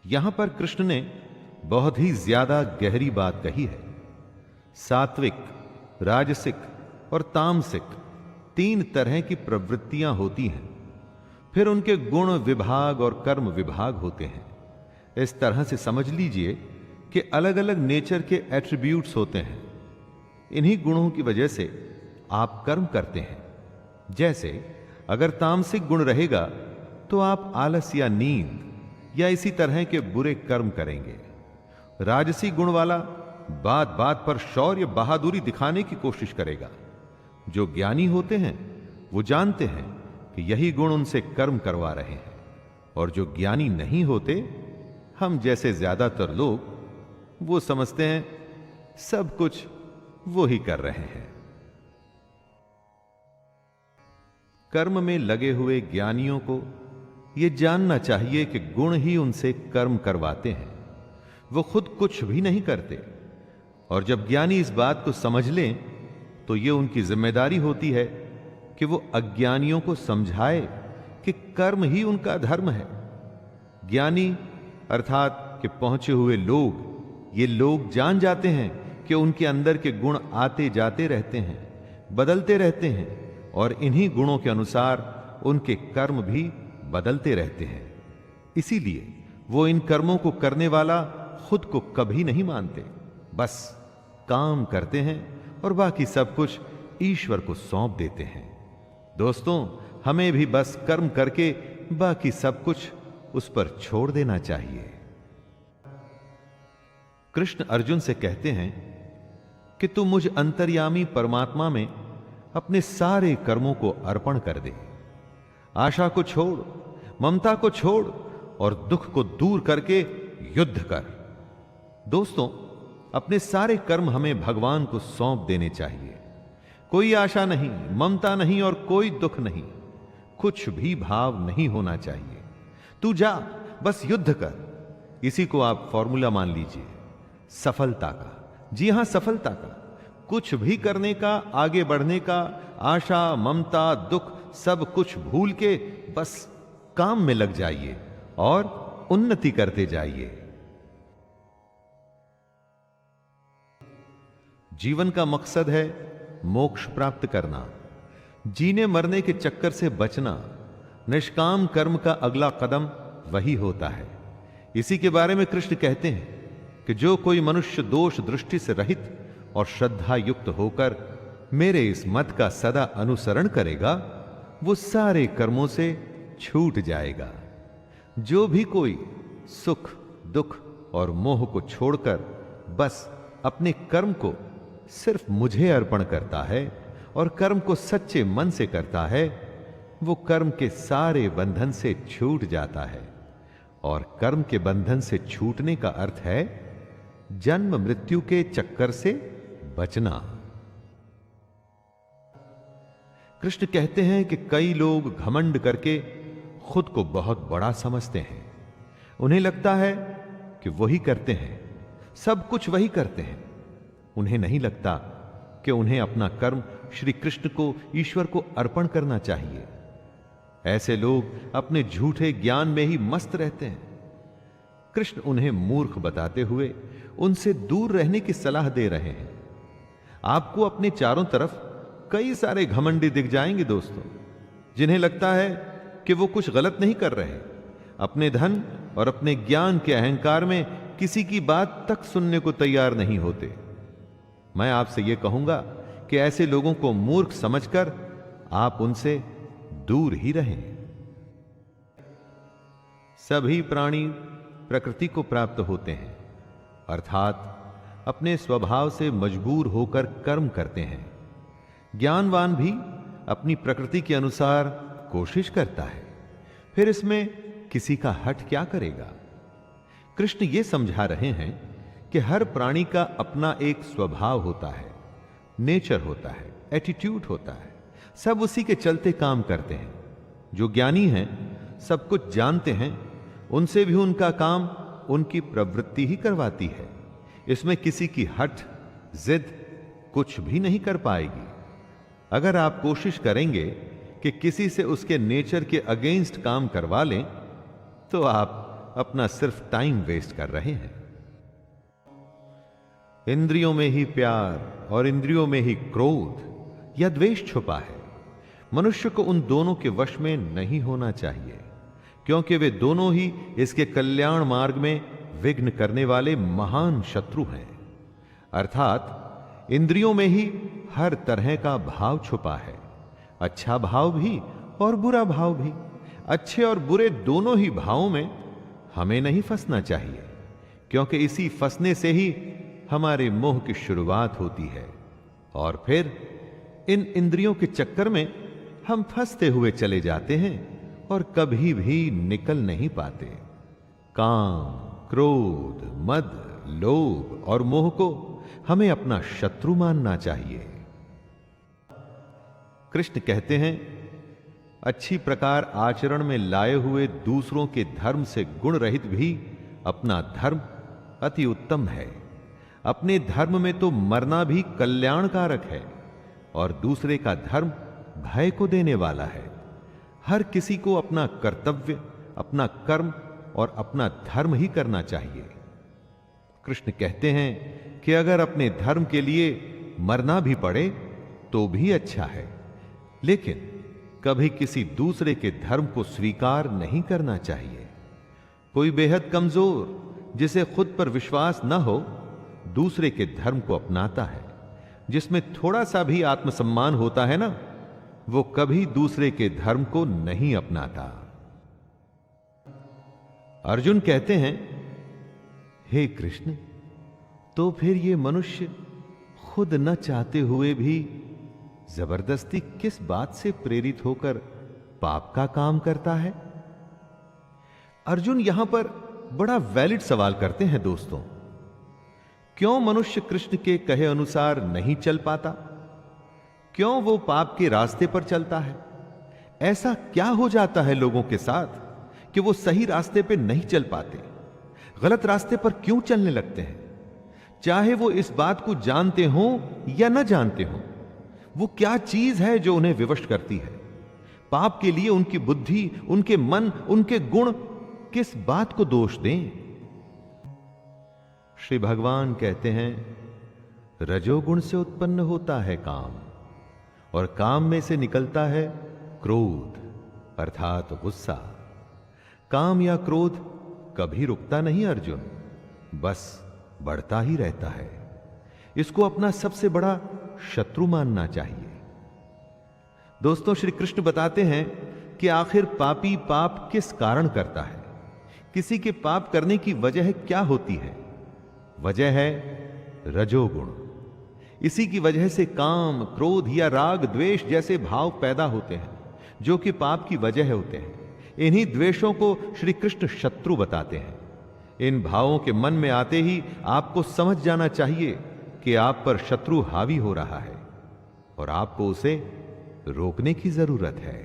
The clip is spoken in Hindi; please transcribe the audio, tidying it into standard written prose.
यहां पर कृष्ण ने बहुत ही ज्यादा गहरी बात कही है। सात्विक, राजसिक और तामसिक 3 तरह की प्रवृत्तियां होती हैं। फिर उनके गुण विभाग और कर्म विभाग होते हैं। इस तरह से समझ लीजिए कि अलग अलग नेचर के एट्रीब्यूट्स होते हैं। इन्हीं गुणों की वजह से आप कर्म करते हैं। जैसे अगर तामसिक गुण रहेगा तो आप आलस या नींद या इसी तरह के बुरे कर्म करेंगे। राजसी गुण वाला बात बात पर शौर्य बहादुरी दिखाने की कोशिश करेगा। जो ज्ञानी होते हैं वो जानते हैं कि यही गुण उनसे कर्म करवा रहे हैं, और जो ज्ञानी नहीं होते, हम जैसे ज्यादातर लोग, वो समझते हैं सब कुछ वो ही कर रहे हैं। कर्म में लगे हुए ज्ञानियों को यह जानना चाहिए कि गुण ही उनसे कर्म करवाते हैं, वो खुद कुछ भी नहीं करते। और जब ज्ञानी इस बात को समझ लें तो यह उनकी जिम्मेदारी होती है कि वो अज्ञानियों को समझाए कि कर्म ही उनका धर्म है। ज्ञानी अर्थात कि पहुंचे हुए लोग, ये लोग जान जाते हैं कि उनके अंदर के गुण आते जाते रहते हैं, बदलते रहते हैं, और इन्हीं गुणों के अनुसार उनके कर्म भी बदलते रहते हैं। इसीलिए वो इन कर्मों को करने वाला खुद को कभी नहीं मानते, बस काम करते हैं और बाकी सब कुछ ईश्वर को सौंप देते हैं। दोस्तों, हमें भी बस कर्म करके बाकी सब कुछ उस पर छोड़ देना चाहिए। कृष्ण अर्जुन से कहते हैं कि तू मुझ अंतर्यामी परमात्मा में अपने सारे कर्मों को अर्पण कर दे। आशा को छोड़, ममता को छोड़ और दुख को दूर करके युद्ध कर। दोस्तों, अपने सारे कर्म हमें भगवान को सौंप देने चाहिए। कोई आशा नहीं, ममता नहीं और कोई दुख नहीं, कुछ भी भाव नहीं होना चाहिए। तू जा, बस युद्ध कर। इसी को आप फॉर्मूला मान लीजिए सफलता का। जी हां, सफलता का। कुछ भी करने का, आगे बढ़ने का, आशा ममता दुख सब कुछ भूल के बस काम में लग जाइए और उन्नति करते जाइए। जीवन का मकसद है मोक्ष प्राप्त करना, जीने मरने के चक्कर से बचना। निष्काम कर्म का अगला कदम वही होता है। इसी के बारे में कृष्ण कहते हैं कि जो कोई मनुष्य दोष दृष्टि से रहित और श्रद्धा युक्त होकर मेरे इस मत का सदा अनुसरण करेगा, वो सारे कर्मों से छूट जाएगा। जो भी कोई सुख दुख और मोह को छोड़कर बस अपने कर्म को सिर्फ मुझे अर्पण करता है और कर्म को सच्चे मन से करता है, वो कर्म के सारे बंधन से छूट जाता है। और कर्म के बंधन से छूटने का अर्थ है जन्म मृत्यु के चक्कर से बचना। कृष्ण कहते हैं कि कई लोग घमंड करके खुद को बहुत बड़ा समझते हैं। उन्हें लगता है कि वही करते हैं, सब कुछ वही करते हैं। उन्हें नहीं लगता कि उन्हें अपना कर्म श्री कृष्ण को, ईश्वर को अर्पण करना चाहिए। ऐसे लोग अपने झूठे ज्ञान में ही मस्त रहते हैं। कृष्ण उन्हें मूर्ख बताते हुए उनसे दूर रहने की सलाह दे रहे हैं। आपको अपने चारों तरफ कई सारे घमंडी दिख जाएंगे दोस्तों, जिन्हें लगता है कि वो कुछ गलत नहीं कर रहे। अपने धन और अपने ज्ञान के अहंकार में किसी की बात तक सुनने को तैयार नहीं होते। मैं आपसे यह कहूंगा कि ऐसे लोगों को मूर्ख समझकर आप उनसे दूर ही रहें। सभी प्राणी प्रकृति को प्राप्त होते हैं, अर्थात अपने स्वभाव से मजबूर होकर कर्म करते हैं। ज्ञानवान भी अपनी प्रकृति के अनुसार कोशिश करता है, फिर इसमें किसी का हट क्या करेगा। कृष्ण ये समझा रहे हैं कि हर प्राणी का अपना एक स्वभाव होता है, नेचर होता है, एटीट्यूड होता है। सब उसी के चलते काम करते हैं। जो ज्ञानी हैं, सब कुछ जानते हैं, उनसे भी उनका काम उनकी प्रवृत्ति ही करवाती है। इसमें किसी की हट जिद कुछ भी नहीं कर पाएगी। अगर आप कोशिश करेंगे कि किसी से उसके नेचर के अगेंस्ट काम करवा लें, तो आप अपना सिर्फ टाइम वेस्ट कर रहे हैं। इंद्रियों में ही प्यार और इंद्रियों में ही क्रोध या द्वेष छुपा है। मनुष्य को उन दोनों के वश में नहीं होना चाहिए, क्योंकि वे दोनों ही इसके कल्याण मार्ग में विघ्न करने वाले महान शत्रु हैं। अर्थात इंद्रियों में ही हर तरह का भाव छुपा है, अच्छा भाव भी और बुरा भाव भी। अच्छे और बुरे दोनों ही भावों में हमें नहीं फंसना चाहिए, क्योंकि इसी फंसने से ही हमारे मोह की शुरुआत होती है और फिर इन इंद्रियों के चक्कर में हम फंसते हुए चले जाते हैं और कभी भी निकल नहीं पाते। काम, क्रोध, मद, लोभ और मोह को हमें अपना शत्रु मानना चाहिए। कृष्ण कहते हैं, अच्छी प्रकार आचरण में लाए हुए दूसरों के धर्म से गुण रहित भी अपना धर्म अति उत्तम है। अपने धर्म में तो मरना भी कल्याणकारक है और दूसरे का धर्म भय को देने वाला है। हर किसी को अपना कर्तव्य, अपना कर्म और अपना धर्म ही करना चाहिए। कृष्ण कहते हैं कि अगर अपने धर्म के लिए मरना भी पड़े तो भी अच्छा है, लेकिन कभी किसी दूसरे के धर्म को स्वीकार नहीं करना चाहिए। कोई बेहद कमजोर, जिसे खुद पर विश्वास न हो, दूसरे के धर्म को अपनाता है। जिसमें थोड़ा सा भी आत्मसम्मान होता है ना, वो कभी दूसरे के धर्म को नहीं अपनाता। अर्जुन कहते हैं, हे कृष्ण, तो फिर ये मनुष्य खुद न चाहते हुए भी जबरदस्ती किस बात से प्रेरित होकर पाप का काम करता है? अर्जुन यहां पर बड़ा वैलिड सवाल करते हैं दोस्तों। क्यों मनुष्य कृष्ण के कहे अनुसार नहीं चल पाता? क्यों वो पाप के रास्ते पर चलता है? ऐसा क्या हो जाता है लोगों के साथ कि वो सही रास्ते पे नहीं चल पाते, गलत रास्ते पर क्यों चलने लगते हैं? चाहे वो इस बात को जानते हो या न जानते हो, वो क्या चीज है जो उन्हें विवश करती है? पाप के लिए उनकी बुद्धि, उनके मन, उनके गुण किस बात को दोष दें? श्री भगवान कहते हैं, रजोगुण से उत्पन्न होता है काम, और काम में से निकलता है क्रोध अर्थात गुस्सा। काम या क्रोध कभी रुकता नहीं अर्जुन, बस बढ़ता ही रहता है। इसको अपना सबसे बड़ा शत्रु मानना चाहिए। दोस्तों, श्री कृष्ण बताते हैं कि आखिर पापी पाप किस कारण करता है, किसी के पाप करने की वजह क्या होती है? वजह है रजोगुण। इसी की वजह से काम, क्रोध या राग, द्वेष जैसे भाव पैदा होते हैं, जो कि पाप की वजह होते हैं। इन्हीं द्वेषों को श्री कृष्ण शत्रु बताते हैं। इन भावों के मन में आते ही आपको समझ जाना चाहिए कि आप पर शत्रु हावी हो रहा है और आपको उसे रोकने की जरूरत है।